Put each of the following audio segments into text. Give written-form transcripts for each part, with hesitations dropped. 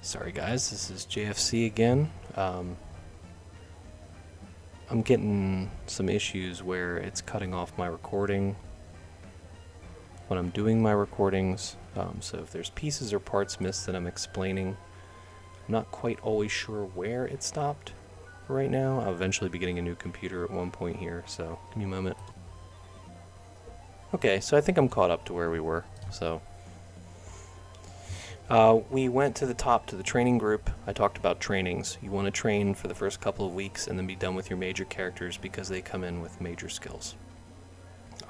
Sorry guys, this is JFC again. I'm getting some issues where it's cutting off my recording when I'm doing my recordings. So if there's pieces or parts missed that I'm explaining, I'm not quite always sure where it stopped right now. I'll eventually be getting a new computer at one point here, so give me a moment. Okay, so I think I'm caught up to where we were. So we went to the top to the training group. I talked about trainings. You want to train for the first couple of weeks and then be done with your major characters because they come in with major skills.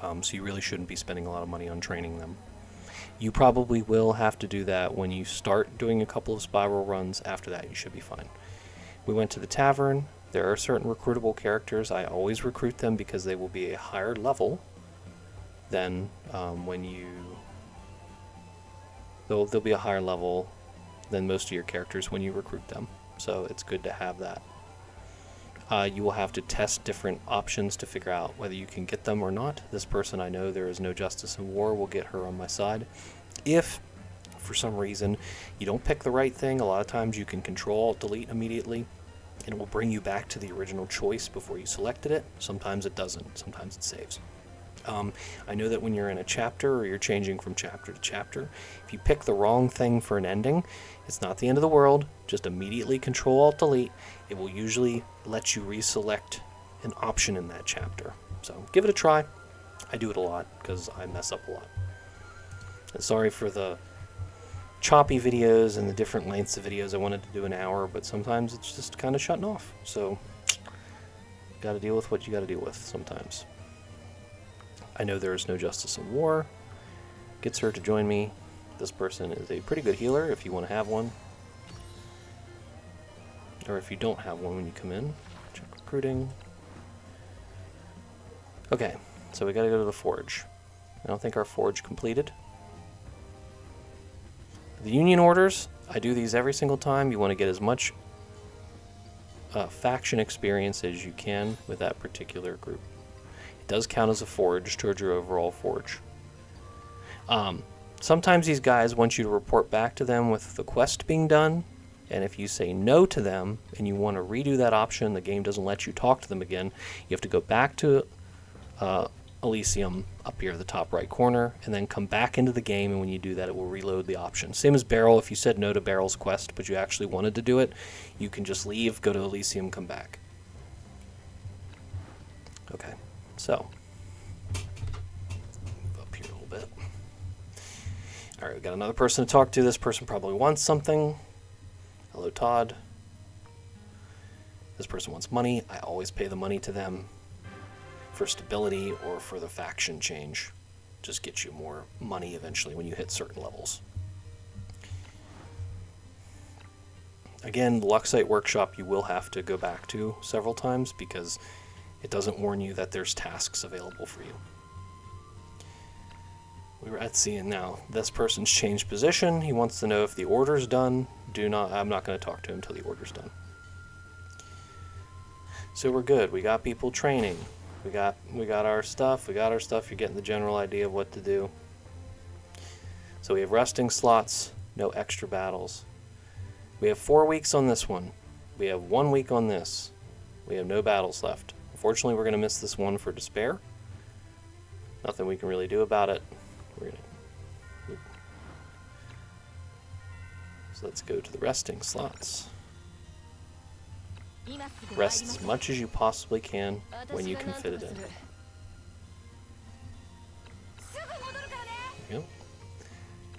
So you really shouldn't be spending a lot of money on training them. You probably will have to do that when you start doing a couple of spiral runs. After that, you should be fine. We went to the tavern. There are certain recruitable characters. I always recruit them because they will be a higher level than when you... They'll be a higher level than most of your characters when you recruit them. So it's good to have that. You will have to test different options to figure out whether you can get them or not. This person, I know there is no justice in war, will get her on my side. If, for some reason, you don't pick the right thing, a lot of times you can Control-Alt-Delete immediately, and it will bring you back to the original choice before you selected it. Sometimes it doesn't. Sometimes it saves. I know that when you're in a chapter or you're changing from chapter to chapter, if you pick the wrong thing for an ending, it's not the end of the world. Just immediately Control-Alt-Delete. It will usually let you reselect an option in that chapter. So give it a try. I do it a lot because I mess up a lot. And sorry for the choppy videos and the different lengths of videos. I wanted to do an hour, but sometimes it's just kind of shutting off. So got to deal with what you got to deal with sometimes. I know there is no justice in war. Gets her to join me. This person is a pretty good healer if you want to have one. Or if you don't have one when you come in. Check recruiting. Okay, so we gotta go to the forge. I don't think our forge completed. The union orders, I do these every single time. You want to get as much faction experience as you can with that particular group. Does count as a forge towards your overall forge. Sometimes these guys want you to report back to them with the quest being done, and if you say no to them and you want to redo that option, the game doesn't let you talk to them again. You have to go back to Elysium up here at the top right corner and then come back into the game, and when you do that it will reload the option. Same as Beryl. If you said no to Beryl's quest but you actually wanted to do it, you can just leave, go to Elysium, come back. Okay. So, move up here a little bit. Alright, we've got another person to talk to. This person probably wants something. Hello, Todd. This person wants money. I always pay the money to them for stability or for the faction change. Just get you more money eventually when you hit certain levels. Again, the Luxite Workshop you will have to go back to several times because it doesn't warn you that there's tasks available for you. We were at seeing now. This person's changed position. He wants to know if the order's done. I'm not going to talk to him until the order's done. So we're good. We got people training. We got our stuff. You're getting the general idea of what to do. So we have resting slots, no extra battles. We have 4 weeks on this one. We have 1 week on this. We have no battles left. Unfortunately, we're going to miss this one for despair. Nothing we can really do about it. So let's go to the resting slots. Rest as much as you possibly can when you can fit it in. There you go.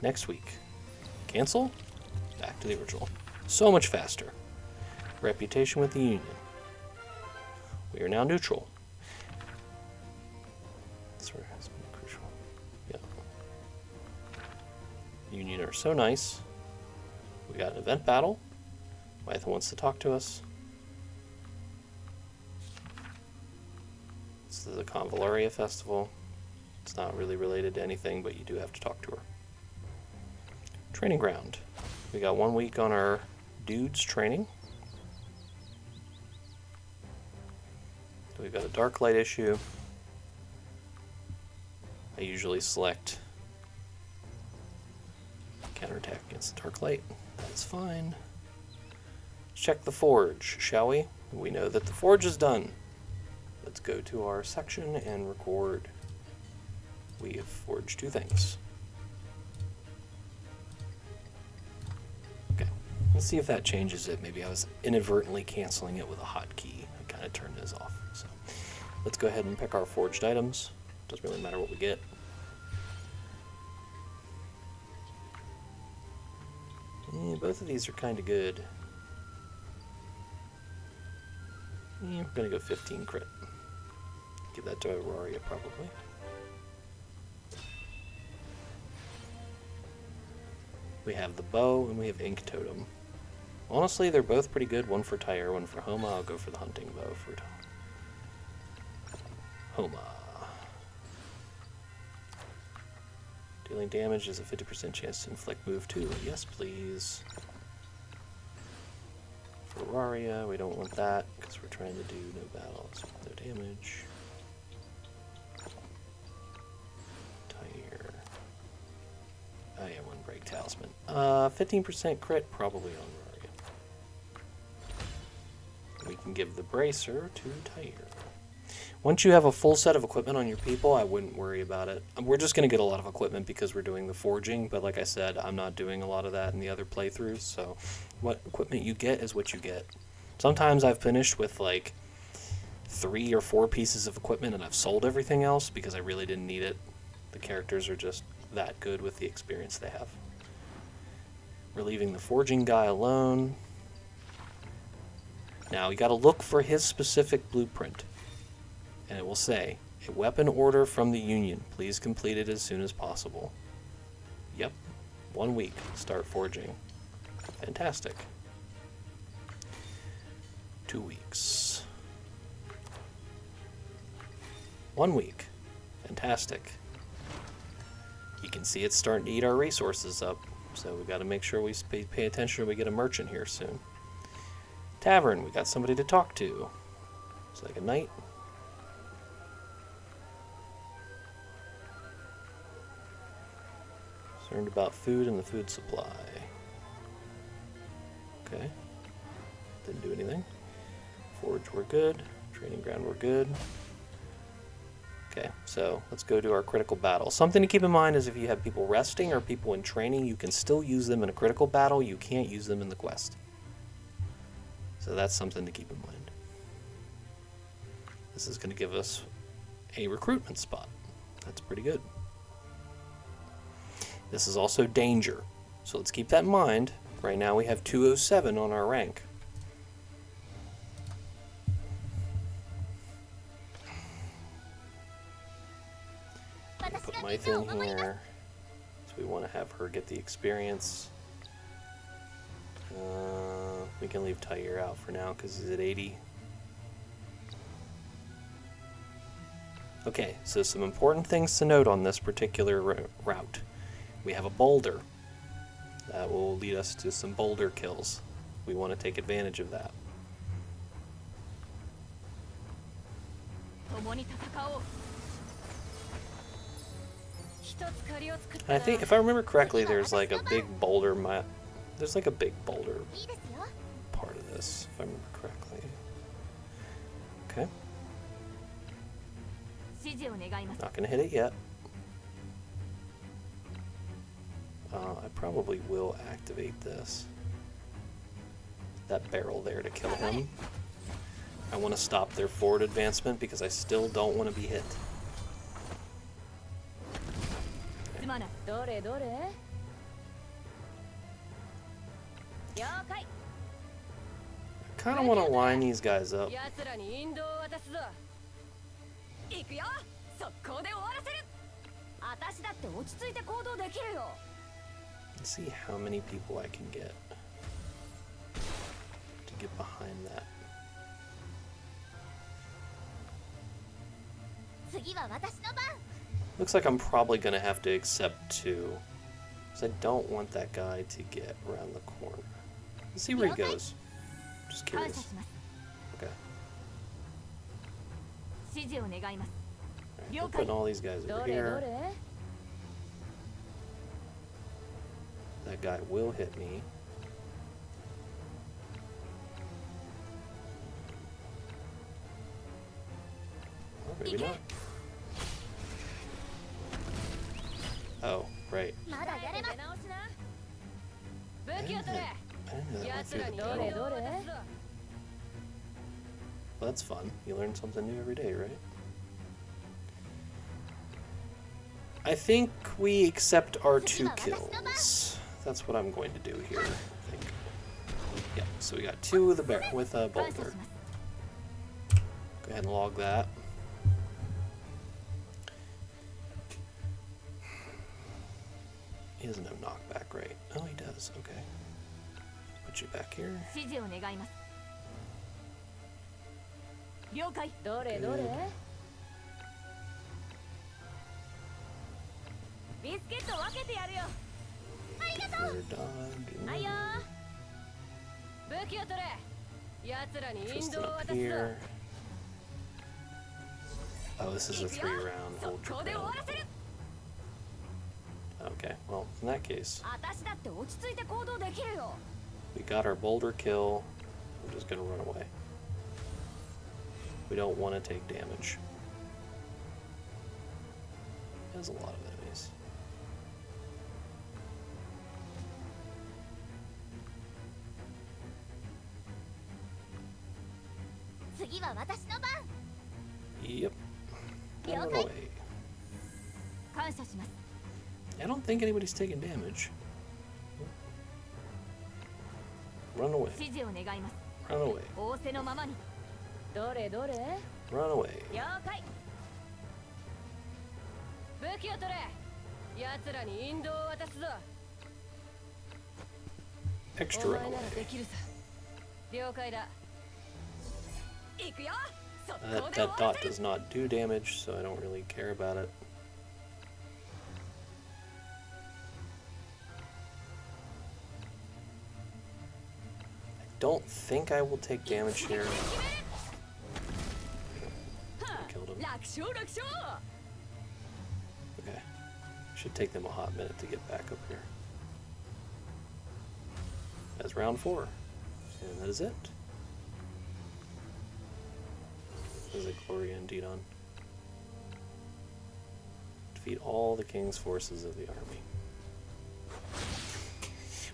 Next week. Cancel. Back to the original. So much faster. Reputation with the Union. We are now neutral. This has been crucial. Yeah. Union are so nice. We got an event battle. Wytha wants to talk to us. This is the Convallaria festival. It's not really related to anything, but you do have to talk to her. Training ground. We got 1 week on our dudes training. We've got a dark light issue. I usually select counterattack against the dark light. That's fine. Let's check the forge, shall we? We know that the forge is done. Let's go to our section and record. We have forged 2 things. Okay, let's see if that changes it. Maybe I was inadvertently canceling it with a hotkey. I kind of turned this off. So let's go ahead and pick our forged items. Doesn't really matter what we get. Both of these are kind of good. We're going to go 15 crit. Give that to Convallaria probably. We have the bow and we have ink totem. Honestly, they're both pretty good. One for Tyre, one for Homa. I'll go for the hunting bow for Homa. Dealing damage is a 50% chance to inflict move 2. Yes, please. For Convallaria, we don't want that because we're trying to do no battles, no damage. Tyre. Oh yeah, 1 break talisman. 15% crit probably on Convallaria. We can give the bracer to Tyre. Once you have a full set of equipment on your people, I wouldn't worry about it. We're just going to get a lot of equipment because we're doing the forging, but like I said, I'm not doing a lot of that in the other playthroughs, so what equipment you get is what you get. Sometimes I've finished with like 3 or 4 pieces of equipment and I've sold everything else because I really didn't need it. The characters are just that good with the experience they have. We're leaving the forging guy alone. Now, you got to look for his specific blueprint. And it will say, a weapon order from the Union. Please complete it as soon as possible. Yep. 1 week. Start forging. Fantastic. 2 weeks. 1 week. Fantastic. You can see it's starting to eat our resources up. So we got to make sure we pay attention or we get a merchant here soon. Tavern. We got somebody to talk to. It's like a knight. Concerned about food and the food supply. Okay. Didn't do anything. Forge, we're good. Training ground, we're good. Okay, so let's go to our critical battle. Something to keep in mind is if you have people resting or people in training, you can still use them in a critical battle. You can't use them in the quest. So that's something to keep in mind. This is going to give us a recruitment spot. That's pretty good. This is also danger, so let's keep that in mind. Right now we have 207 on our rank. Put Myth in here, so we want to have her get the experience. We can leave Tyre out for now because he's at 80. Okay, so some important things to note on this particular route. We have a boulder. That will lead us to some boulder kills. We want to take advantage of that. I think, if I remember correctly, there's like a big boulder there's like a big boulder part of this, if I remember correctly. Okay. Not gonna hit it yet. I probably will activate this. That barrel there to kill him. I want to stop their forward advancement because I still don't want to be hit. Okay. I kind of want to line these guys up. Let's see how many people I can get to get behind that. Looks like I'm probably going to have to accept 2, because I don't want that guy to get around the corner. Let's see where he goes. Just curious. Okay. Alright, we're putting all these guys over here. That guy will hit me. maybe not. Oh, right. I didn't know that went through the barrel. Well, that's fun. You learn something new every day, right? I think we accept our 2 kills. That's what I'm going to do here, I think. Yeah, so we got 2 with a boulder. Go ahead and log that. He doesn't have knockback, right? Oh, he does. Okay. Put you back here. Good. Tristan up here. Oh, this is a 3-round hold your ground. Okay, well, in that case, we got our boulder kill. We're just gonna run away. We don't want to take damage. There's a lot of enemies. Yep. Run away. I don't think anybody's taking damage. Run away. Run away. Run away. Extra run away. That dot does not do damage, so I don't really care about it. I don't think I will take damage here. I killed him. Okay. Should take them a hot minute to get back up here. That's round 4. And that is it. Is it Gloria indeed on? Defeat all the king's forces of the army.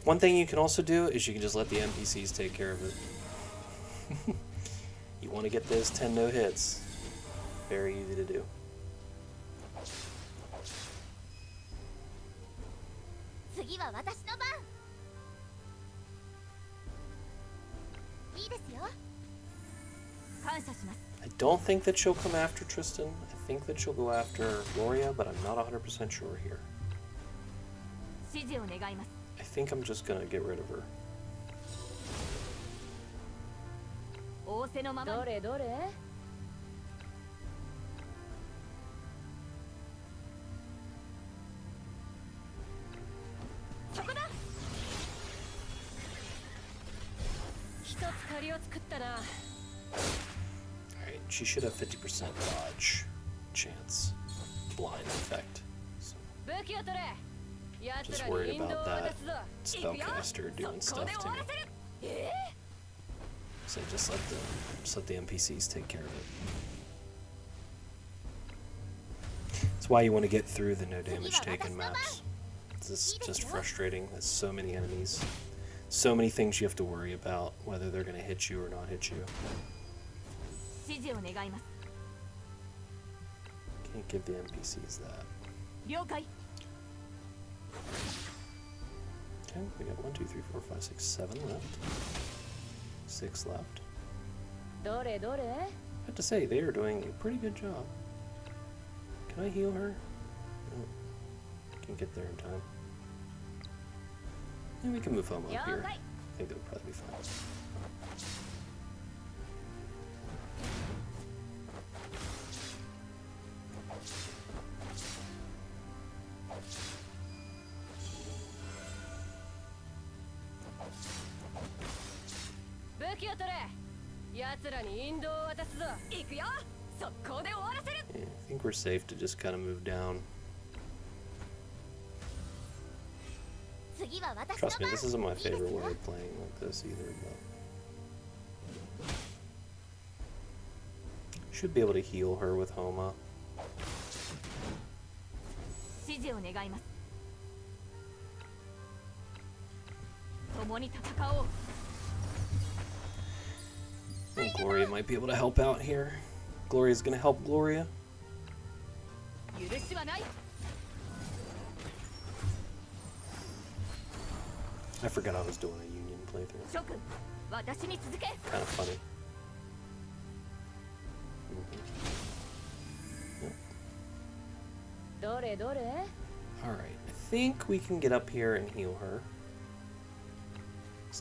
One thing you can also do is you can just let the NPCs take care of it. You want to get those 10 no hits. Very easy to do. I don't think that she'll come after Tristan. I think that she'll go after Gloria, but I'm not 100% sure here. I think I'm just gonna get rid of her. Alright, she should have 50% dodge chance. Blind effect. So. Just worried about that spellcaster doing stuff to me. So just let the NPCs take care of it. That's why you want to get through the no damage taken maps. It's just frustrating. There's so many enemies. So many things you have to worry about, whether they're going to hit you or not hit you. Can't give the NPCs that. Okay, we got 1, 2, 3, 4, 5, 6, 7 left. 6 left. I have to say, they are doing a pretty good job. Can I heal her? No. Can't get there in time. And we can move home up here. I think that'll probably be fine. Yeah, I think we're safe to just kind of move down. Trust me, this isn't my favorite way of playing like this either, but should be able to heal her with Homa. And Gloria might be able to help out here. Gloria's gonna help Gloria. I forgot I was doing a union playthrough. Kind of funny. Alright, I think we can get up here and heal her.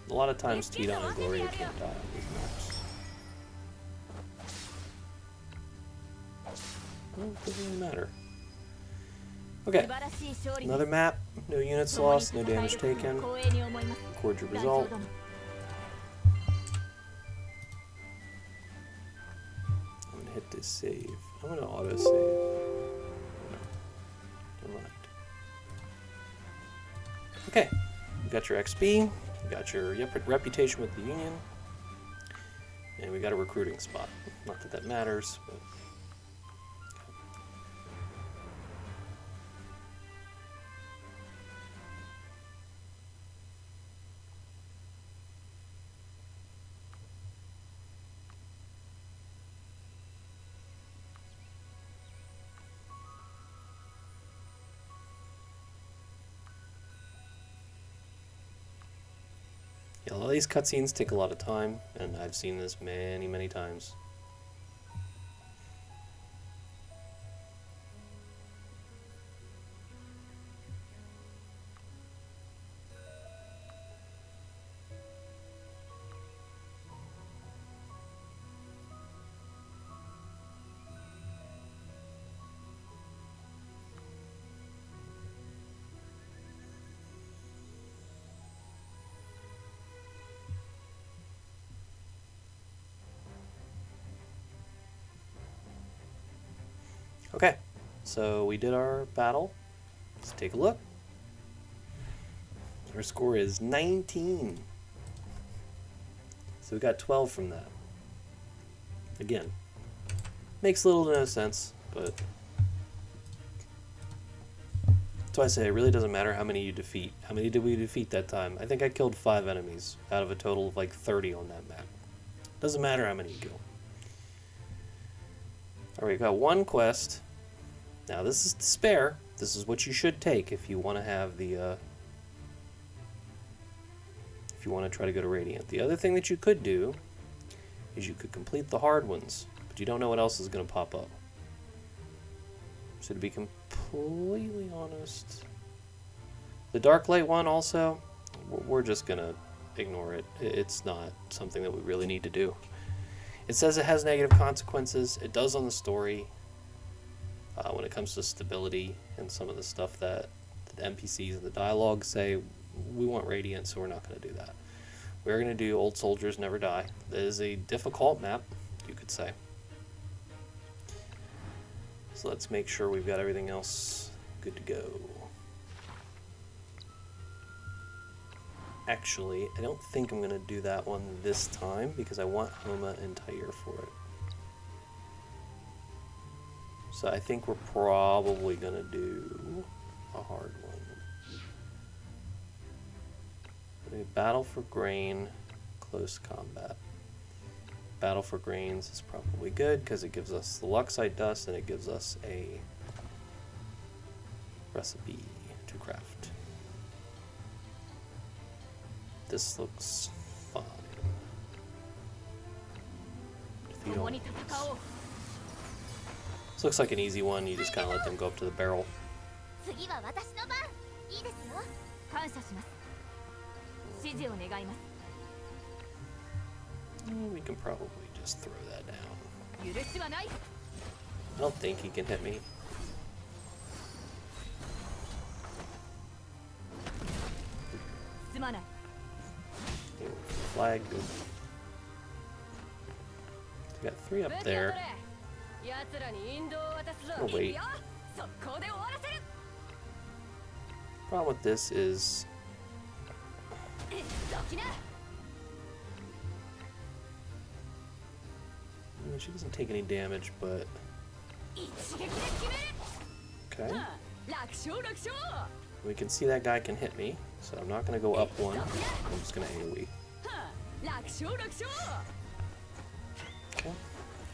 A lot of times Tidon and Gloria can't die on these maps. Well, it doesn't really matter. Okay, another map, no units lost, no damage taken. Record your result. I'm gonna hit this save. I'm gonna auto save. Never mind. Okay, you got your XP, you got your reputation with the Union, and we got a recruiting spot. Not that that matters, but. Yeah, a lot of these cutscenes take a lot of time, and I've seen this many, many times. Okay, so we did our battle. Let's take a look. Our score is 19. So we got 12 from that. Again, makes little to no sense, but that's why I say it really doesn't matter how many you defeat. How many did we defeat that time? I think I killed 5 enemies out of a total of like 30 on that map. Doesn't matter how many you kill. Alright, we got one quest. Now this is the spare. This is what you should take if you want to have the if you want to try to go to Radiant. The other thing that you could do is you could complete the hard ones, but you don't know what else is going to pop up. So to be completely honest, the Dark Light one also, we're just going to ignore it. It's not something that we really need to do. It says it has negative consequences. It does on the story. When it comes to stability and some of the stuff that the NPCs and the dialogue say, we want Radiant, so we're not going to do that. We're going to do Old Soldiers Never Die. That is a difficult map, you could say. So let's make sure we've got everything else good to go. Actually, I don't think I'm going to do that one this time because I want Homa and Tyre for it. So I think we're probably going to do a hard one. Battle for Grain, close combat. Battle for Grains is probably good because it gives us the Luxite dust and it gives us a recipe to craft. This looks fine. Defeat all enemies. This looks like an easy one. You just kind of let them go up to the barrel. We can probably just throw that down. I don't think he can hit me. Flag, good. We got 3 up there. Oh wait. Problem with this is She doesn't take any damage, but... Okay. We can see that guy can hit me, so I'm not going to go up one. I'm just going to AoE. Okay.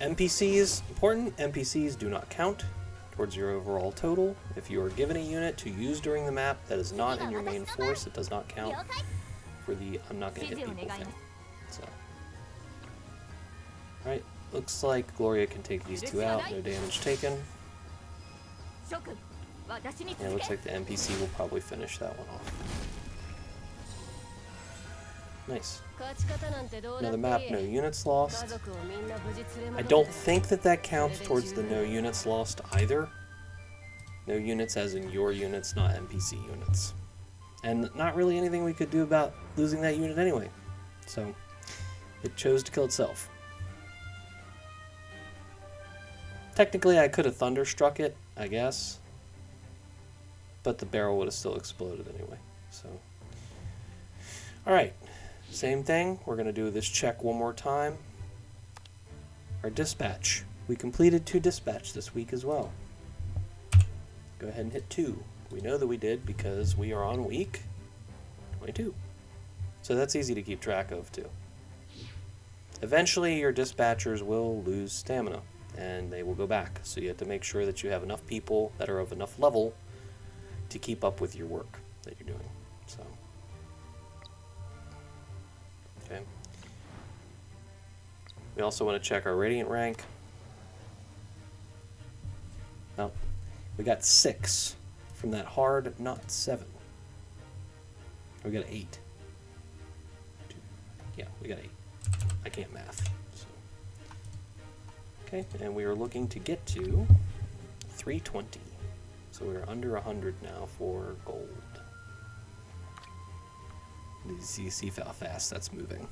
NPCs, important. NPCs do not count towards your overall total. If you are given a unit to use during the map that is not in your main force, it does not count for the I'm not going to hit people thing. So, alright, looks like Gloria can take these two out, no damage taken. Yeah, it looks like the NPC will probably finish that one off. Nice. Another map, no units lost. I don't think that that counts towards the no units lost either. No units as in your units, not NPC units. And not really anything we could do about losing that unit anyway. So, it chose to kill itself. Technically, I could have thunderstruck it, I guess. But the barrel would have still exploded anyway. So, alright. Same thing, we're going to do this check one more time. Our dispatch. We completed 2 dispatch this week as well. Go ahead and hit 2. We know that we did because we are on week 22. So that's easy to keep track of too. Eventually your dispatchers will lose stamina and they will go back. So you have to make sure that you have enough people that are of enough level to keep up with your work that you're doing. So. Okay. We also want to check our Radiant rank. No, we got 6 from that hard, not 7. We got 8. Yeah, we got 8. I can't math. So. Okay, and we are looking to get to 320. So we're under 100 now for gold. You see how fast that's moving.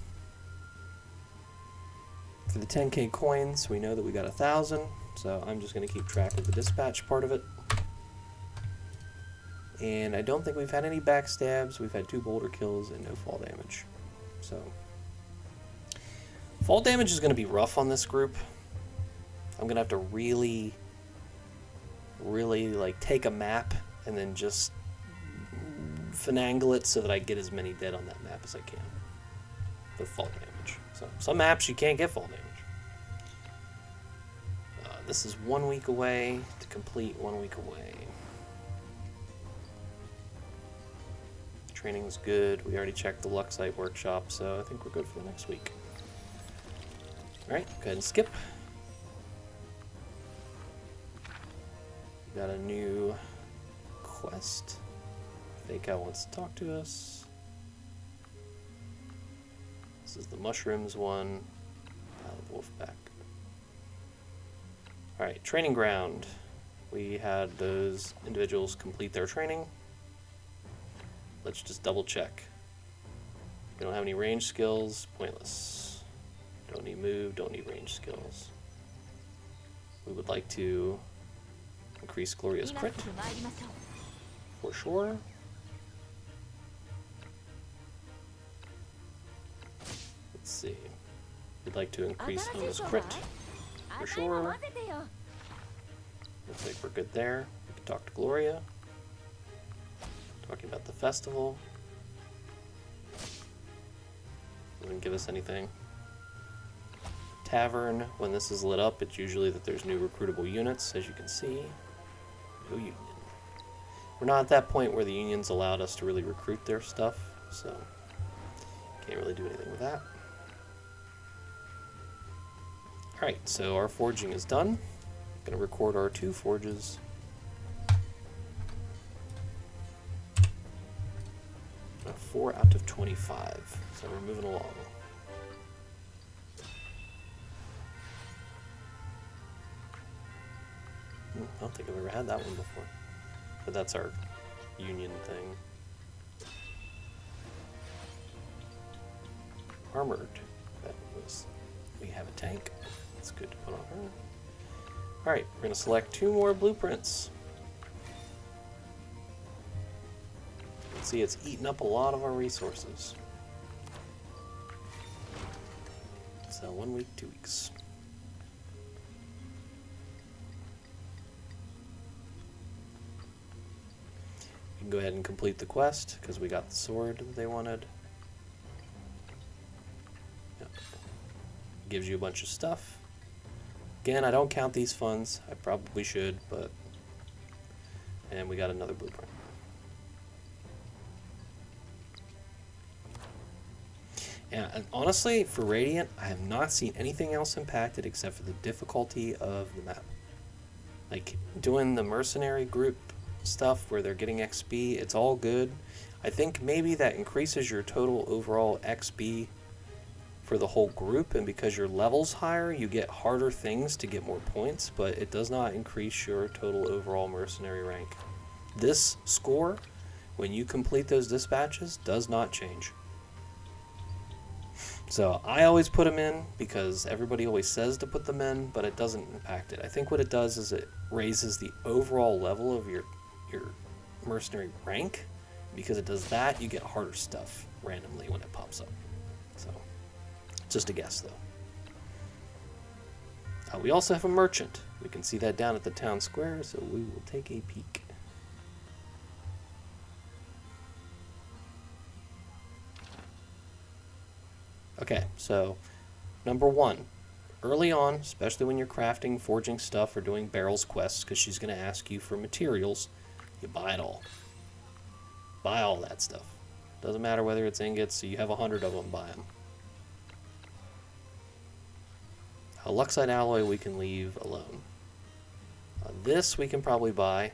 For the 10k coins, we know that we got 1,000, so I'm just going to keep track of the dispatch part of it. And I don't think we've had any backstabs. We've had 2 boulder kills and no fall damage. So, fall damage is going to be rough on this group. I'm going to have to really like take a map and then just finagle it so that I get as many dead on that map as I can with fall damage. So some maps you can't get fall damage. This is 1 week away to complete. 1 week away. Training's good. We already checked the Luxite workshop, so I think we're good for the next week. Alright, go ahead and skip. We got a new quest. Fake Out wants to talk to us. This is the mushrooms one. Wolfpack. Alright, training ground. We had those individuals complete their training. Let's just double check. We don't have any range skills. Pointless. Don't need move, don't need range skills. We would like to increase Gloria's crit. For sure. Let's see. We'd like to increase Hona's crit. For sure. Looks like we're good there. We can talk to Gloria. Talking about the festival. Doesn't give us anything. Tavern, when this is lit up, it's usually that there's new recruitable units, as you can see. No union. We're not at that point where the unions allowed us to really recruit their stuff, so can't really do anything with that. Alright, so our forging is done. Gonna record our 2 forges. 4 out of 25, so we're moving along. I don't think I've ever had that one before, but that's our union thing. Armored, that was, we have a tank, that's good to put on her. Alright, we're going to select 2 more blueprints. See, it's eaten up a lot of our resources. So 1 week, 2 weeks. can go ahead and complete the quest because we got the sword that they wanted. Yep. Gives you a bunch of stuff. Again, I don't count these funds. I probably should, but... And we got another blueprint. Yeah, and honestly, for Radiant, I have not seen anything else impacted except for the difficulty of the map. Like, doing the mercenary group stuff where they're getting XP, it's all good. I think maybe that increases your total overall XP for the whole group, and because your level's higher, you get harder things to get more points, but it does not increase your total overall mercenary rank. This score, when you complete those dispatches, does not change. So I always put them in because everybody always says to put them in, but it doesn't impact it. I think what it does is it raises the overall level of your mercenary rank. Because it does that, you get harder stuff randomly when it pops up. So, just a guess though. We also have a merchant. We can see that down at the town square, so we will take a peek. Okay, so number 1, early on, especially when you're crafting, forging stuff, or doing barrels quests, because she's going to ask you for materials, you buy it all. Buy all that stuff. Doesn't matter whether it's ingots, so you have 100 of them, buy them. A Luxite alloy we can leave alone. This we can probably buy,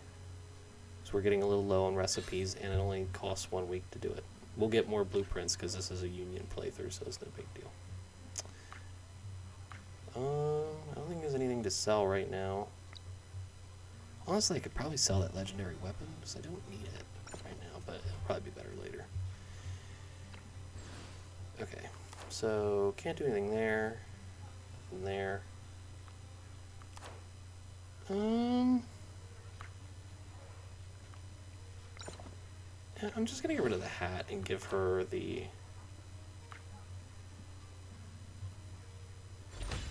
because we're getting a little low on recipes, and it only costs 1 week to do it. We'll get more blueprints because this is a union playthrough, so it's no big deal. I don't think there's anything to sell right now. Honestly, I could probably sell that legendary weapon, because I don't need it right now, but it'll probably be better later. Okay, so can't do anything there. From there. I'm just gonna get rid of the hat and give her the...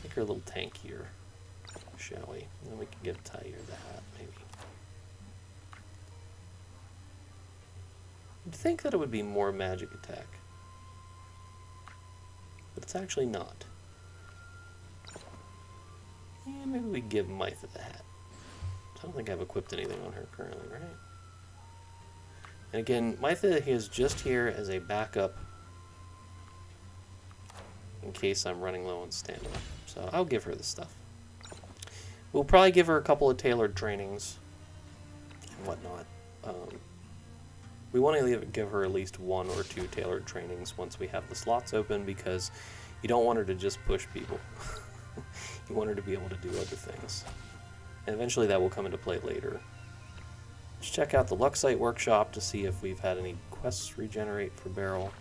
Make her a little tankier, shall we? And then we can give Tyre the hat, maybe. You'd think that it would be more magic attack. But it's actually not. Yeah, maybe we give Mytha the hat. I don't think I've equipped anything on her currently, right? And again, Mytha is just here as a backup in case I'm running low on stamina. So I'll give her the stuff. We'll probably give her a couple of tailored trainings and whatnot. We want to give her at least 1 or 2 tailored trainings once we have the slots open, because you don't want her to just push people. You want her to be able to do other things. And eventually that will come into play later. Let's check out the Luxite workshop to see if we've had any quests regenerate for Beryl.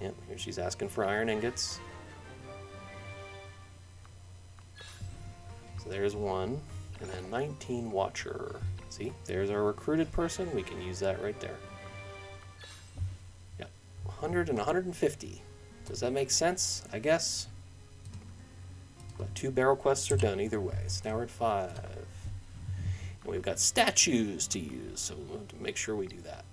Yep, here she's asking for iron ingots. So there's 1. And then 19 Watcher. See, there's our recruited person. We can use that right there. Yep, 100 and 150. Does that make sense? I guess. But 2 barrel quests are done either way. So now we're at 5. And we've got statues to use, so we'll have to make sure we do that.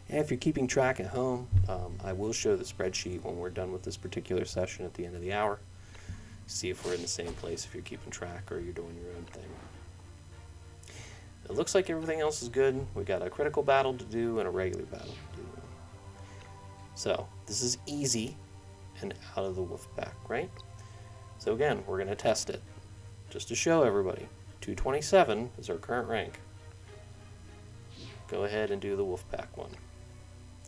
And if you're keeping track at home, I will show the spreadsheet when we're done with this particular session at the end of the hour. See if we're in the same place, if you're keeping track or you're doing your own thing. It looks like everything else is good. We got a critical battle to do and a regular battle to do. So this is easy and out of the wolf pack, right? So again, we're going to test it just to show everybody. 227 is our current rank. Go ahead and do the wolf pack one.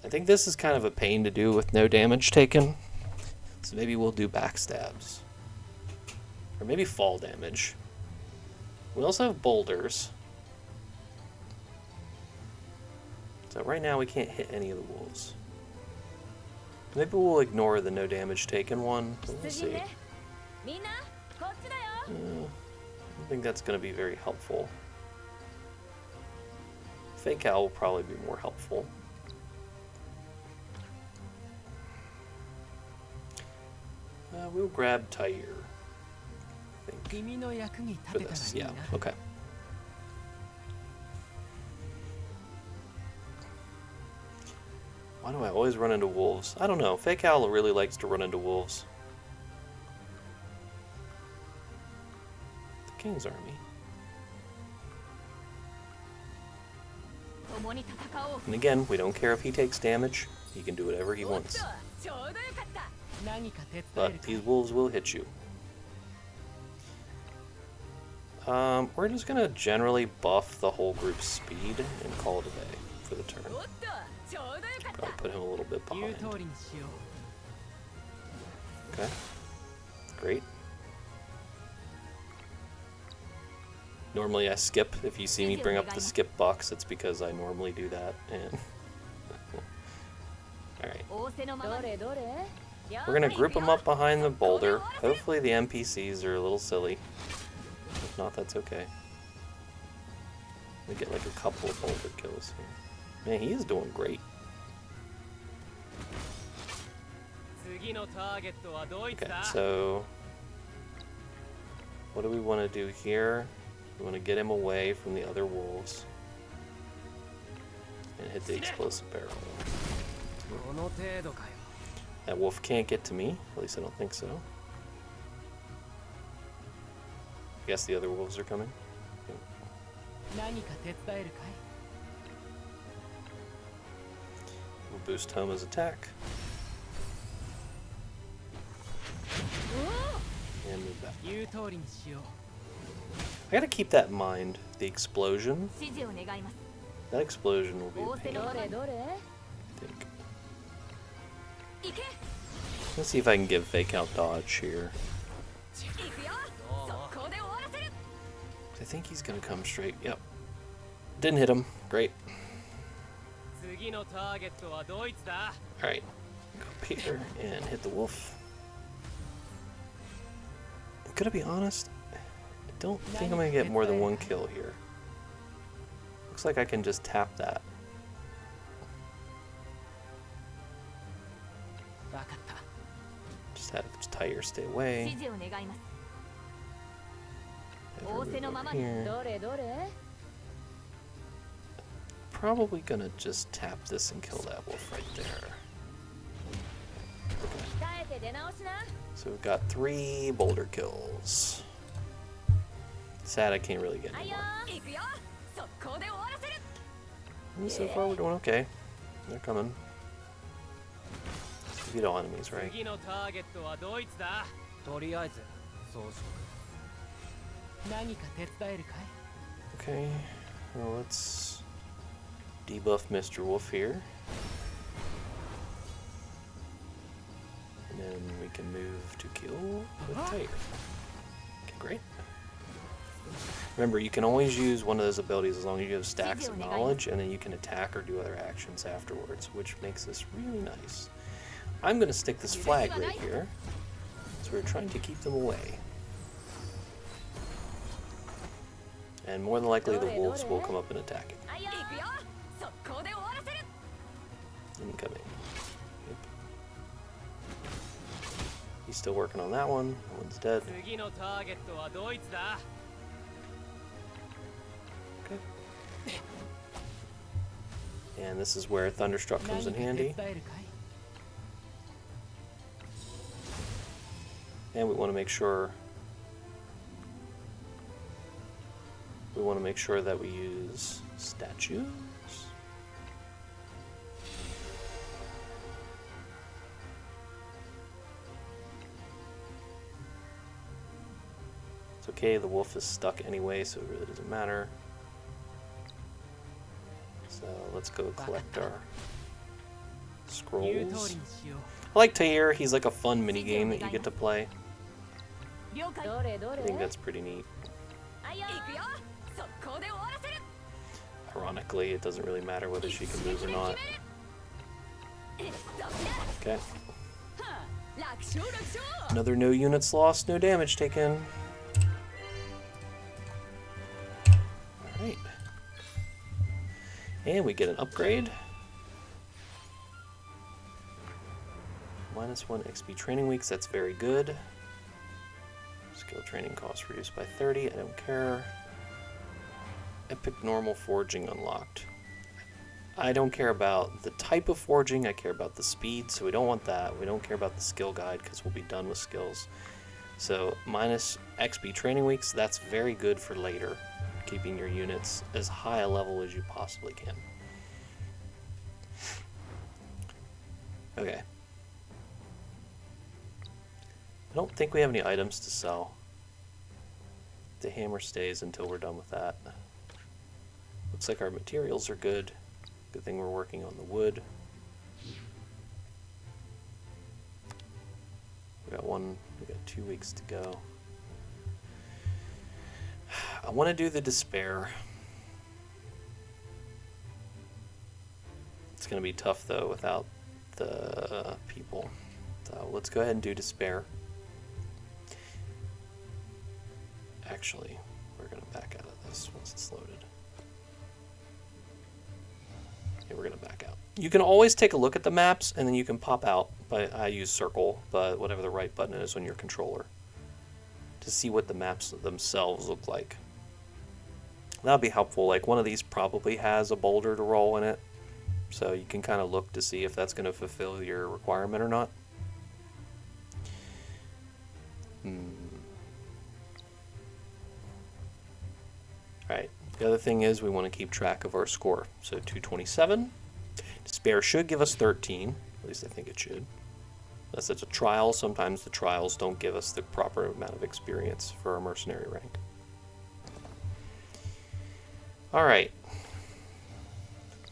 I think this is kind of a pain to do with no damage taken. So maybe we'll do backstabs. Or maybe fall damage. We also have boulders. So right now we can't hit any of the wolves. Maybe we'll ignore the no damage taken one. Let's see. I don't think that's going to be very helpful. Fake Owl will probably be more helpful. We'll grab Tyre. I think. For this, yeah, okay. Why do I always run into wolves? I don't know. Fake Owl really likes to run into wolves. The King's Army. And again, we don't care if he takes damage. He can do whatever he wants. But these wolves will hit you. We're just gonna generally buff the whole group's speed and call it a day for the turn. Probably put him a little bit behind. Okay. Great. Normally I skip. If you see me bring up the skip box, it's because I normally do that. And alright. We're gonna group them up behind the boulder. Hopefully the NPCs are a little silly. If not, that's okay. We get like a couple of boulder kills here. Man, he is doing great. Okay, so what do we want to do here? We want to get him away from the other wolves and hit the explosive barrel. That wolf can't get to me, at least I don't think so. I guess the other wolves are coming. We'll boost Homa's attack. And move back. I gotta keep that in mind. The explosion. That explosion will be a pain, I think. Let's see if I can give Fake Out dodge here. I think he's gonna come straight. Yep. Didn't hit him. Great. Alright. Go up here and hit the wolf. I'm gonna be honest. I don't think I'm gonna get more than one kill here. Looks like I can just tap that. Just have Tyre stay away. Probably gonna just tap this and kill that wolf right there. Okay. So we've got 3 boulder kills. Sad I can't really get any more. And so far we're doing okay. They're coming. You beat all enemies, right? Okay, well let's debuff Mr. Wolf here. And then we can move to kill with Tyre. Okay, great. Remember, you can always use one of those abilities as long as you have stacks of knowledge, and then you can attack or do other actions afterwards, which makes this really nice. I'm going to stick this flag right here, so we're trying to keep them away. And more than likely the wolves will come up and attack it. Incoming. Yep. He's still working on that one. That one's dead. Okay. And this is where Thunderstruck comes in handy. And we want to make sure that we use statues. It's okay, the wolf is stuck anyway, so it really doesn't matter. So let's go collect our scrolls. I like Tyre, he's like a fun mini game that you get to play. I think that's pretty neat. Ironically, it doesn't really matter whether she can move or not. Okay. Another no units lost, no damage taken. Alright. And we get an upgrade. -1 XP training weeks, that's very good. Skill training cost reduced by 30, I don't care. Epic normal forging unlocked. I don't care about the type of forging, I care about the speed, so we don't want that. We don't care about the skill guide because we'll be done with skills. So minus XP training weeks, that's very good for later, keeping your units as high a level as you possibly can. Okay. I don't think we have any items to sell. The hammer stays until we're done with that. Looks like our materials are good. Good thing we're working on the wood. We got 2 weeks to go. I want to do the despair. It's going to be tough though without the people. So let's go ahead and do despair. Actually, we're going to back out of this once it's loaded. Yeah, we're going to back out. You can always take a look at the maps and then you can pop out. But I use circle, but whatever the right button is on your controller, to see what the maps themselves look like. That'll be helpful. Like one of these probably has a boulder to roll in it, so you can kind of look to see if that's going to fulfill your requirement or not. Alright, the other thing is we want to keep track of our score. So 227. Despair should give us 13. At least I think it should. Unless it's a trial, sometimes the trials don't give us the proper amount of experience for our mercenary rank. Alright.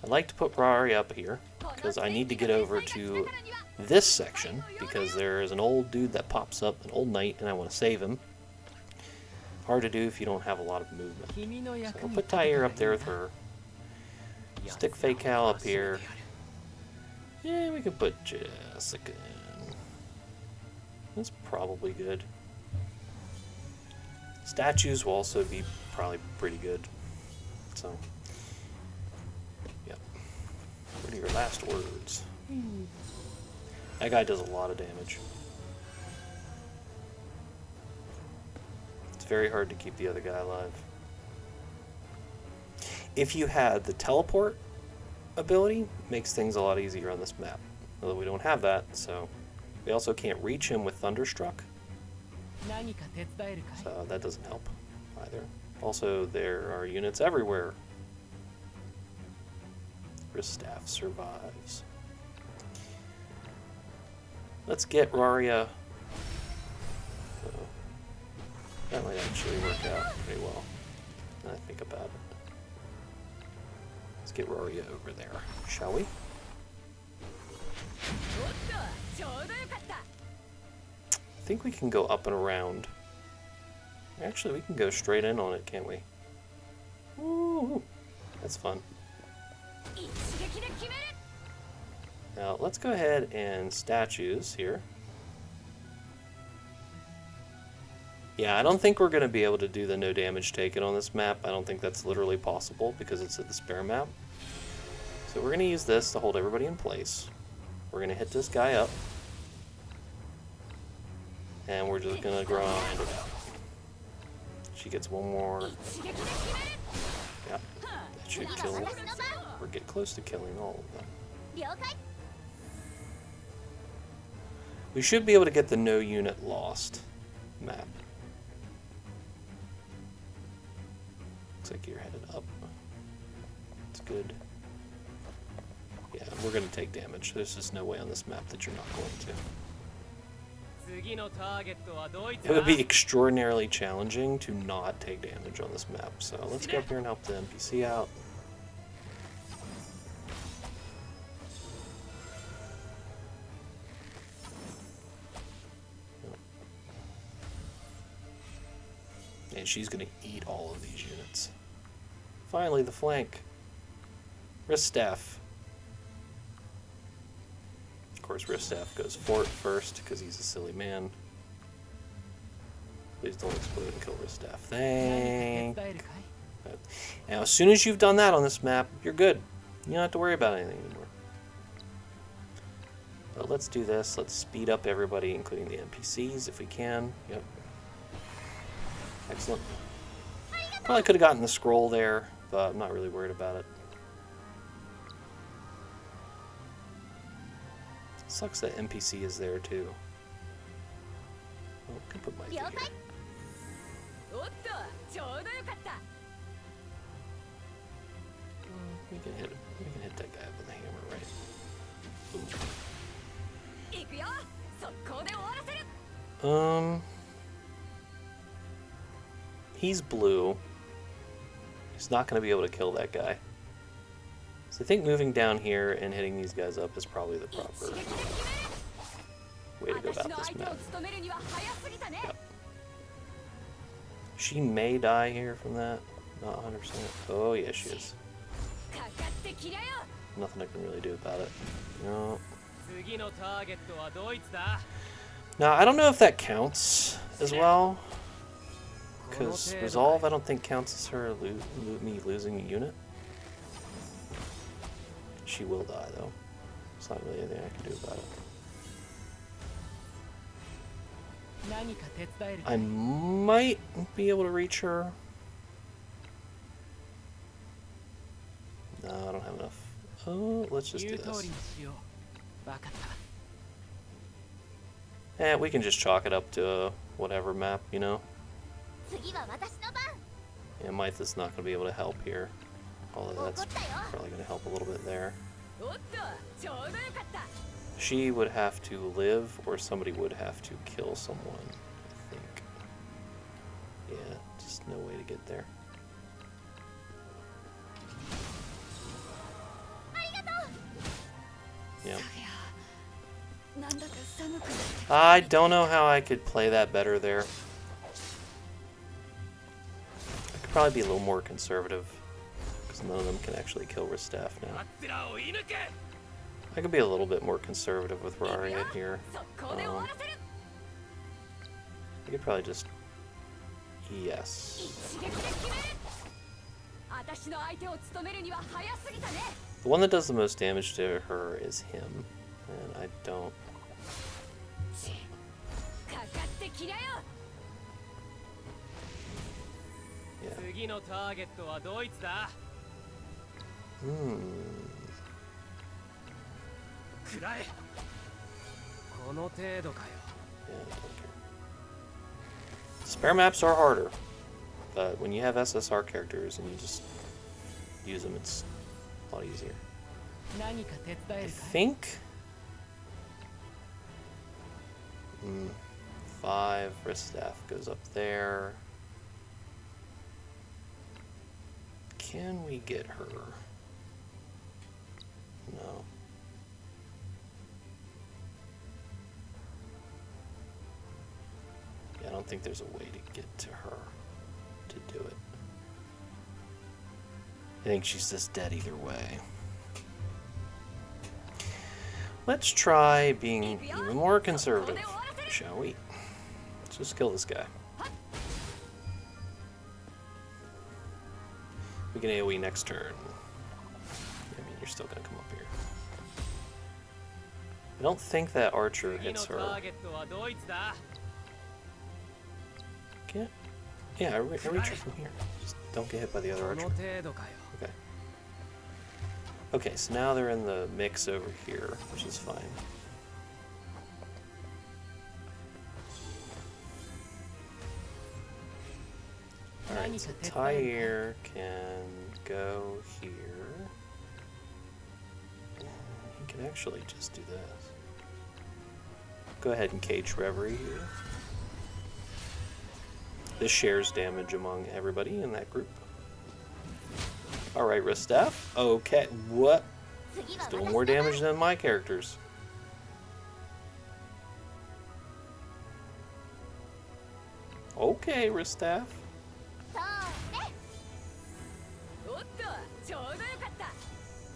I'd like to put Rari up here, because I need to get over to this section, because there is an old dude that pops up, an old knight, and I want to save him. Hard to do if you don't have a lot of movement. So I'll put Tyre up there with her. Stick Fake Cal up here. Yeah, we could put Jessica in. That's probably good. Statues will also be probably pretty good. So, yep. What are your last words? That guy does a lot of damage. It's very hard to keep the other guy alive. If you had the teleport ability, makes things a lot easier on this map. Although we don't have that, so we also can't reach him with Thunderstruck. So that doesn't help either. Also, there are units everywhere. Ristaff survives. Let's get Raria. That might actually work out pretty well, when I think about it. Let's get Raria over there, shall we? I think we can go up and around. Actually, we can go straight in on it, can't we? Woo! That's fun. Now, let's go ahead and statues here. Yeah, I don't think we're going to be able to do the no damage taken on this map. I don't think that's literally possible because it's a despair map. So we're going to use this to hold everybody in place. We're going to hit this guy up. And we're just going to grind it out. She gets one more. Yeah, that should kill, or get close to killing all of them. We should be able to get the no unit lost map. Looks like you're headed up. It's good. Yeah, we're going to take damage. There's just no way on this map that you're not going to. It would be extraordinarily challenging to not take damage on this map, so let's go up here and help the NPC out. And she's going to eat all of these units. Finally, the flank. Ristaff. Of course, Ristaff goes for it first because he's a silly man. Please don't explode and kill Ristaff. Thank. Now, as soon as you've done that on this map, you're good. You don't have to worry about anything anymore. But let's do this. Let's speed up everybody, including the NPCs, if we can. Yep. Excellent. Probably could have gotten the scroll there, but I'm not really worried about it. Sucks that NPC is there too. Oh, I can put my here. We can hit that guy with a hammer, right? He's blue. He's not going to be able to kill that guy. So I think moving down here and hitting these guys up is probably the proper way to go about this map. Yep. She may die here from that. Not 100%. Oh, yeah, she is. Nothing I can really do about it. No. Now, I don't know if that counts as well. Because Resolve, I don't think counts as her me losing a unit. She will die, though. There's not really anything I can do about it. I might be able to reach her. No, I don't have enough. Oh, let's just do this. We can just chalk it up to whatever map, you know? Yeah, Mytha's not going to be able to help here. Although that's probably going to help a little bit there. She would have to live, or somebody would have to kill someone, I think. Yeah, just no way to get there. Yeah. I don't know how I could play that better there. I could probably be a little more conservative, because none of them can actually kill Ristaff now. I could be a little bit more conservative with Raria here. I could probably just... Yes. The one that does the most damage to her is him, and I don't... Yeah. Spare maps are harder, but when you have SSR characters and you just use them, it's a lot easier. I think 5 Ristaff goes up there. Can we get her? No. Yeah, I don't think there's a way to get to her to do it. I think she's just dead either way. Let's try being even more conservative, shall we? Let's just kill this guy. We can AoE next turn. I mean, you're still gonna come up here. I don't think that archer hits her. Can't? Yeah, I reach her from here. Just don't get hit by the other archer. Okay. Okay, so now they're in the mix over here, which is fine. Alright, so Tyre can go here. He can actually just do this. Go ahead and cage Reverie here. This shares damage among everybody in that group. Alright, Ristaff. Okay, what? Still more damage than my characters. Okay, Ristaff.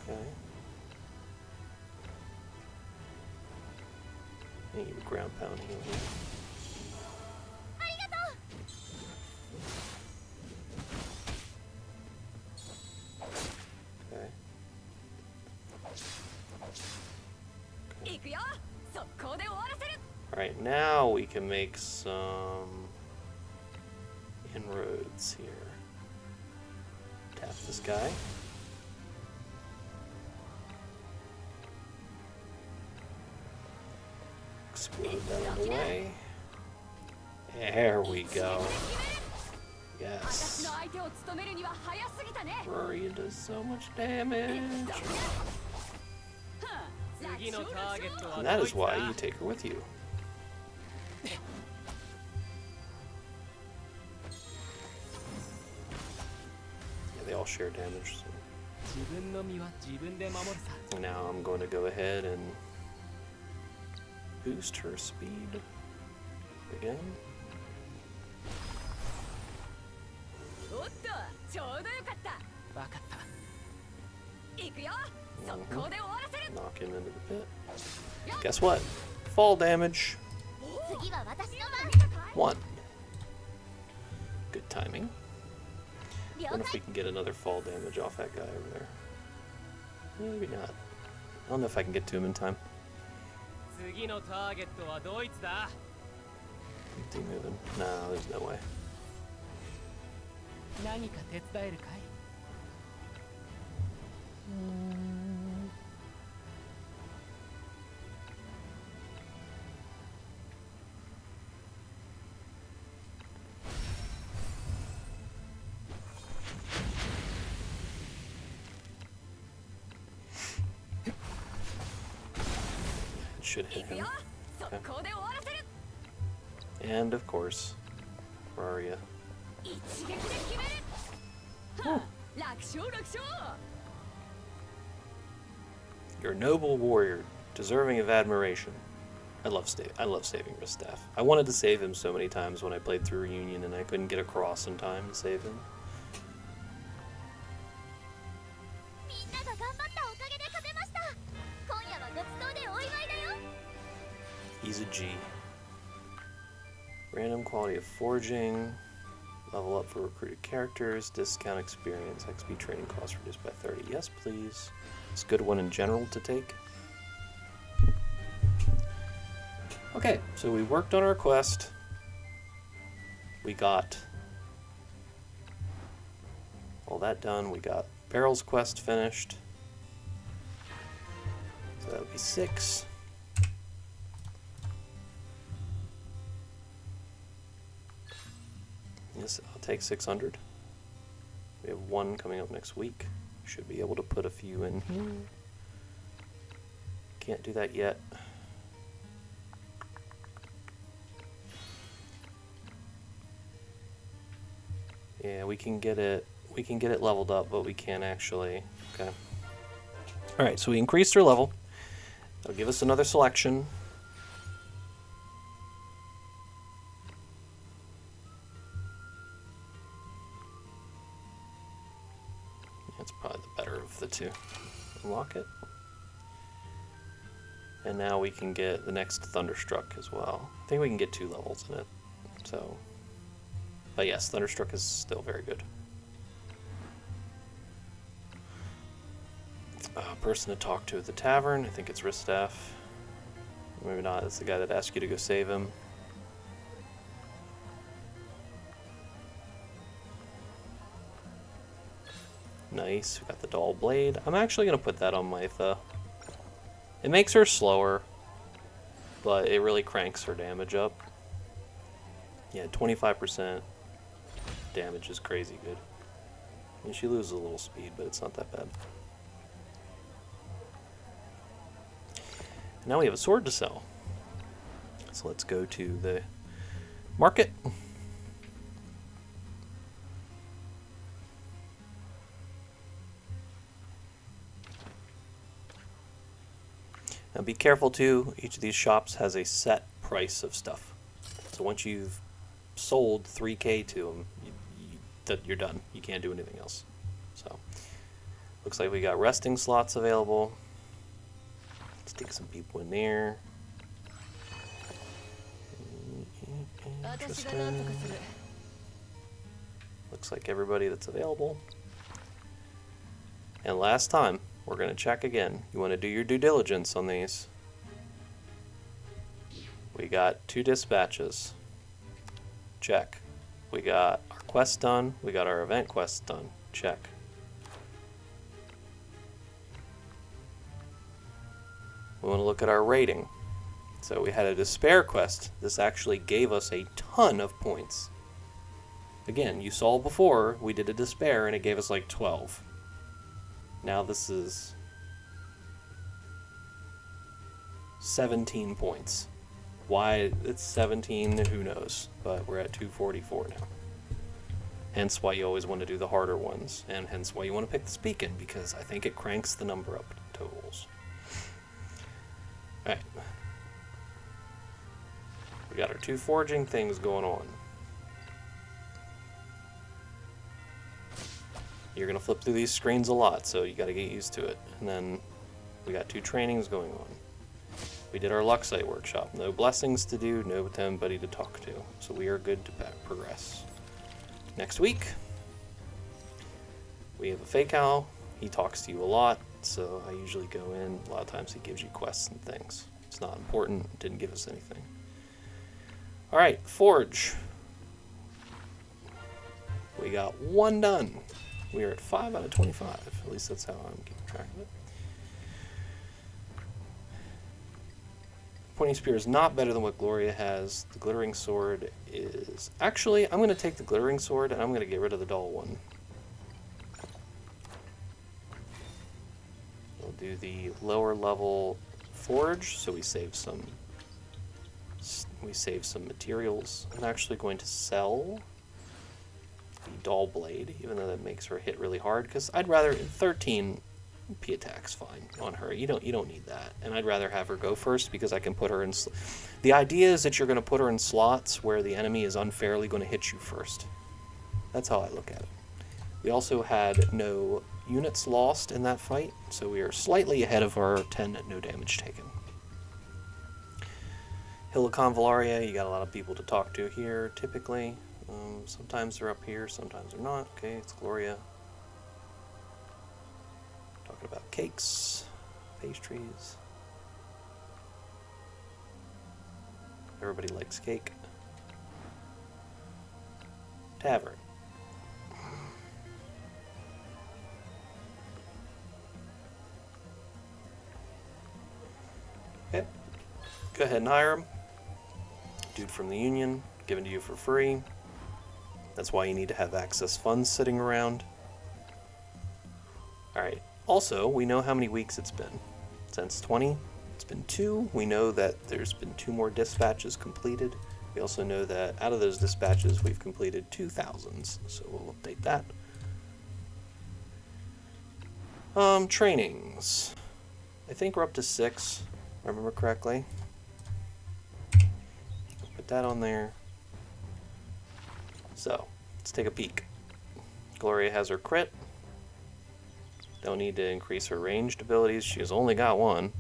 Okay. I need a ground pound heal here. Alright, now we can make some inroads here. Tap this guy. Explode that on the way. There we go. Yes. Rory does so much damage. And that is why you take her with you. Yeah, they all share damage. So. Now I'm going to go ahead and boost her speed again. Knock him into the pit. Guess what? Fall damage. 1. Good timing. Wonder if we can get another fall damage off that guy over there. Maybe not. I don't know if I can get to him in time. Keep moving. No, there's no way. Should hit him. Okay. And of course, Convallaria. You're a noble warrior, deserving of admiration. I love saving Risk Staff. I wanted to save him so many times when I played through Reunion, and I couldn't get across in time to save him. He's a G. Random quality of forging. Level up for recruited characters. Discount experience. XP training costs reduced by 30. Yes, please. It's a good one in general to take. Okay, so we worked on our quest. We got all that done. We got Barrel's quest finished. So that would be 6. Yes, I'll take 600. We have 1 coming up next week. Should be able to put a few in here. Can't do that yet. Yeah, we can get it leveled up, but we can't actually. Okay. All right, so we increased her level. That'll give us another selection. That's probably the better of the two. Unlock it. And now we can get the next Thunderstruck as well. I think we can get 2 levels in it. So, but yes, Thunderstruck is still very good. Person to talk to at the tavern. I think it's Risk Staff. Maybe not. It's the guy that asked you to go save him. Nice. We got the Dull Blade. I'm actually going to put that on Mytha. It makes her slower, but it really cranks her damage up. Yeah, 25% damage is crazy good. I mean, she loses a little speed, but it's not that bad. Now we have a sword to sell. So let's go to the market. Now be careful too, each of these shops has a set price of stuff. So once you've sold 3K to them, you're done. You can't do anything else. So looks like we got resting slots available. Let's take some people in there. Interesting. Looks like everybody that's available. And last time, we're going to check again. You want to do your due diligence on these. We got 2 dispatches. Check. We got our quest done. We got our event quest done. Check. We want to look at our rating. So we had a despair quest. This actually gave us a ton of points. Again, you saw before we did a despair and it gave us like 12. Now this is 17 points. Why it's 17, who knows? But we're at 244 now. Hence why you always want to do the harder ones, and hence why you want to pick the Beacon, because I think it cranks the number up to totals. Alright. We got our 2 forging things going on. You're going to flip through these screens a lot, so you got to get used to it. And then we got 2 trainings going on. We did our Luxite workshop. No blessings to do, no anybody to talk to. So we are good to progress. Next week, we have a fake owl. He talks to you a lot, so I usually go in. A lot of times he gives you quests and things. It's not important, didn't give us anything. Alright, Forge. We got 1 done. We are at 5 out of 25. At least that's how I'm keeping track of it. Pointing Spear is not better than what Gloria has. The Glittering Sword is... Actually, I'm going to take the Glittering Sword and I'm going to get rid of the dull one. We'll do the lower level Forge, so we save some materials. I'm actually going to sell the Dull Blade, even though that makes her hit really hard, because I'd rather 13 P attack's fine on her. You don't need that, and I'd rather have her go first because I can put her in. The idea is that you're going to put her in slots where the enemy is unfairly going to hit you first. That's how I look at it. We also had no units lost in that fight, so we are slightly ahead of our 10 no damage taken. Hill of Convallaria, you got a lot of people to talk to here, typically. Sometimes they're up here, sometimes they're not. Okay, it's Gloria. Talking about cakes, pastries. Everybody likes cake. Tavern. Okay, go ahead and hire him. Dude from the Union, given to you for free. That's why you need to have access funds sitting around. Alright, also, we know how many weeks it's been. Since 20, it's been 2. We know that there's been 2 more dispatches completed. We also know that out of those dispatches, we've completed 2,000s, so we'll update that. Trainings. I think we're up to 6, if I remember correctly. Put that on there. So, let's take a peek. Gloria has her crit. Don't need to increase her ranged abilities. She has only got 1.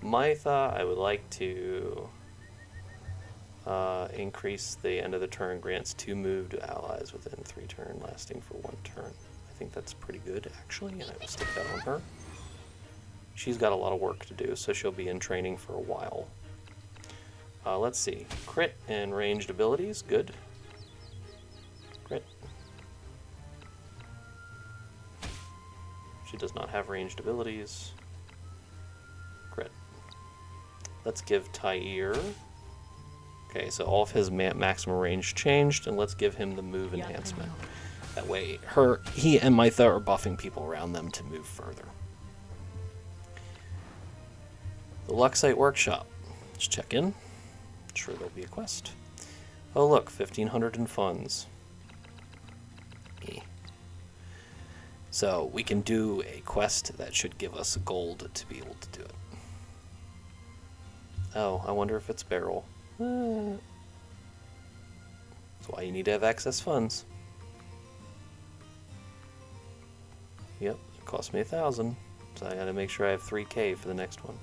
Mytha, I would like to increase the end of the turn grants 2 move to allies within 3 turns, lasting for 1 turn. I think that's pretty good, actually, and I will stick that on her. She's got a lot of work to do, so she'll be in training for a while. Let's see. Crit and ranged abilities, good. Crit. She does not have ranged abilities. Crit. Let's give Tyr. Okay, so all of his maximum range changed, and let's give him the move enhancement. That way, he and Mytha are buffing people around them to move further. The Luxite Workshop. Let's check in. Sure there'll be a quest. Oh look, 1,500 in funds. So we can do a quest that should give us gold to be able to do it. Oh, I wonder if it's barrel. That's why you need to have access funds. Yep, it cost me 1,000, so I gotta make sure I have 3K for the next one.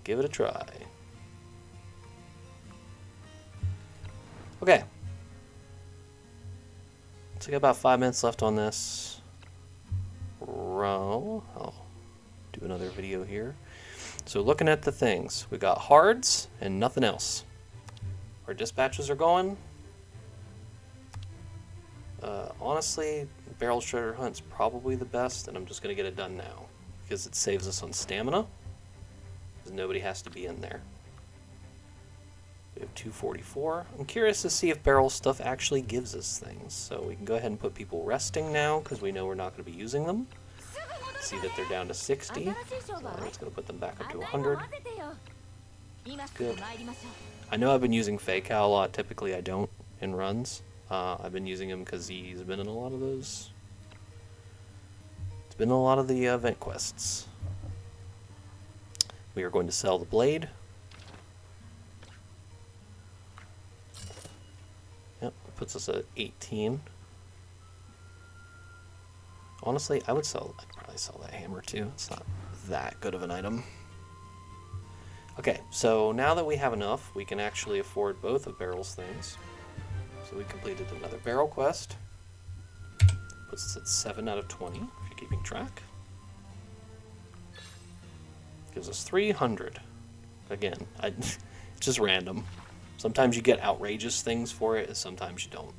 Give it a try. Okay. So we got about 5 minutes left on this. Row. Oh, do another video here. So looking at the things, we got hards and nothing else. Our dispatches are going. Honestly, barrel shredder hunt's probably the best, and I'm just going to get it done now because it saves us on stamina, because nobody has to be in there. We have 244. I'm curious to see if barrel stuff actually gives us things. So we can go ahead and put people resting now because we know we're not going to be using them. See that they're down to 60. So it's going to put them back up to 100. Good. I know I've been using Fake Cow a lot. Typically I don't in runs. I've been using him because he's been in a lot of those. It's been in a lot of the event quests. We are going to sell the blade. Yep, puts us at 18. Honestly, I'd probably sell that hammer too. It's not that good of an item. Okay, so now that we have enough, we can actually afford both of Barrel's things. So we completed another barrel quest. Puts us at 7 out of 20, if you're keeping track. Gives us 300. Again, it's just random. Sometimes you get outrageous things for it, and sometimes you don't.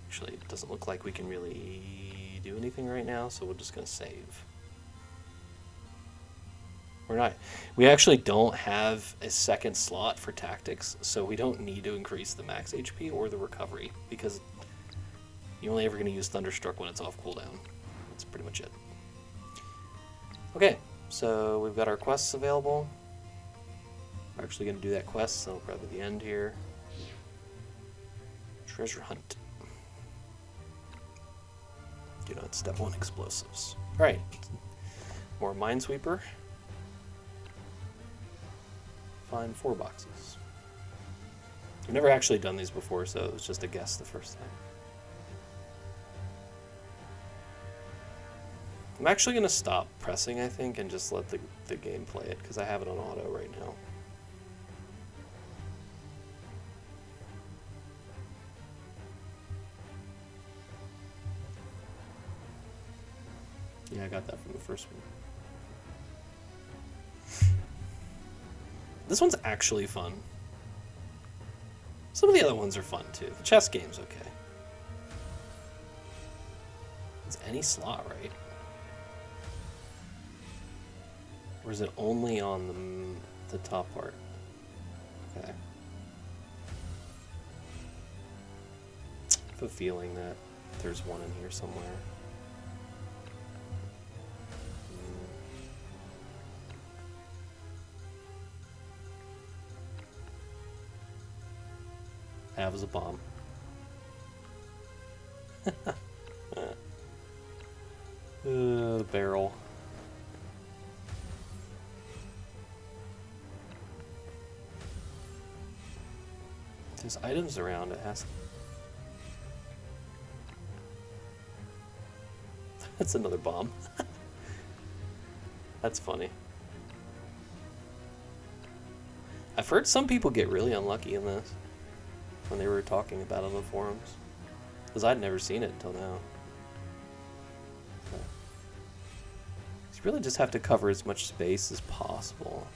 Actually, it doesn't look like we can really do anything right now, so we're just going to save. We actually don't have a second slot for tactics, so we don't need to increase the max HP or the recovery, because you're only ever going to use Thunderstruck when it's off cooldown. That's pretty much it. Okay, so we've got our quests available. We're actually going to do that quest, so probably the end here. Treasure hunt. Do not step on explosives. Alright, more Minesweeper. Find 4 boxes. I've never actually done these before, so it was just a guess the first time. I'm actually going to stop pressing, I think, and just let the game play it, because I have it on auto right now. Yeah, I got that from the first one. This one's actually fun. Some of the other ones are fun too. The chess game's okay. It's any slot, right? Or is it only on the top part? Okay. I have a feeling that there's one in here somewhere. Have as a bomb. The barrel. There's items around, it has. That's another bomb. That's funny. I've heard some people get really unlucky in this when they were talking about it on the forums, because I'd never seen it until now. Okay. You really just have to cover as much space as possible.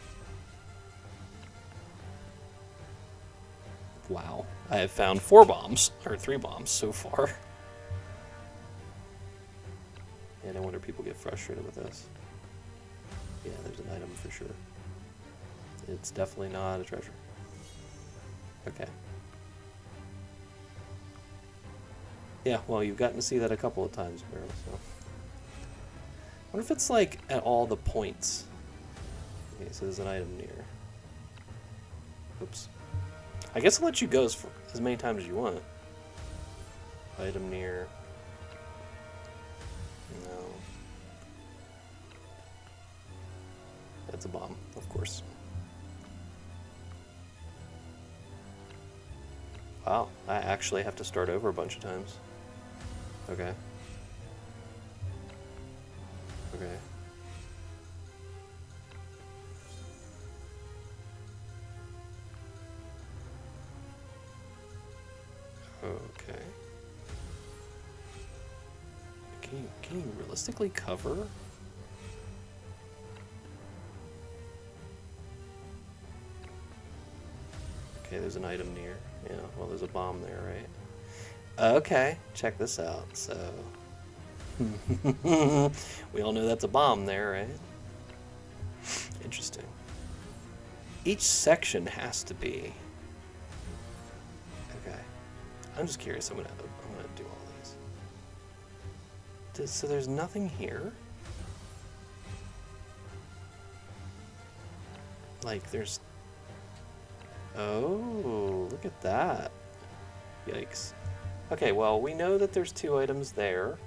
Wow, I have found 4 bombs, or 3 bombs so far. Yeah, no wonder people get frustrated with this. Yeah, there's an item for sure. It's definitely not a treasure. Okay. Yeah, well, you've gotten to see that a couple of times, Barrel, so. I wonder if it's like at all the points. Okay, so there's an item near. Oops. I guess I'll let you go as many times as you want. Item near. No. That's a bomb, of course. Wow, I actually have to start over a bunch of times. Okay. Okay. Okay. Can you realistically cover Okay, there's an item near. Yeah, well, there's a bomb there, right? Okay, check this out. So, we all know that's a bomb there, right? Interesting. Each section has to be. Okay, I'm just curious. I'm gonna do all these. So there's nothing here. Like there's. Oh, look at that! Yikes. Okay, well, we know that there's 2 items there.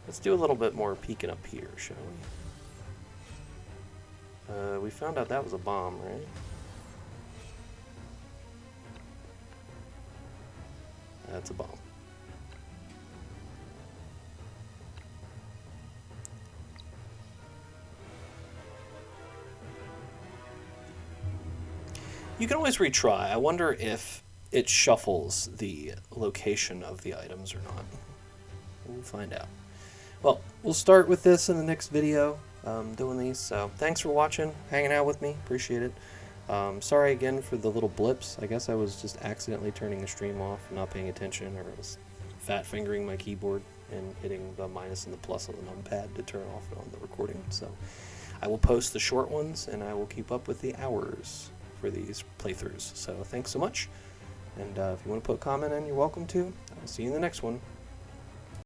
Let's do a little bit more peeking up here, shall we? We found out that was a bomb, right? That's a bomb. You can always retry. I wonder if it shuffles the location of the items or not. We'll find out. Well, we'll start with this in the next video, doing these. So thanks for watching, hanging out with me. Appreciate it. Sorry again for the little blips. I guess I was just accidentally turning the stream off, not paying attention, or I was fat fingering my keyboard and hitting the minus and the plus on the numpad to turn off on the recording. So I will post the short ones, and I will keep up with the hours for these playthroughs. So thanks so much, and if you want to put a comment in, you're welcome to. I'll see you in the next one.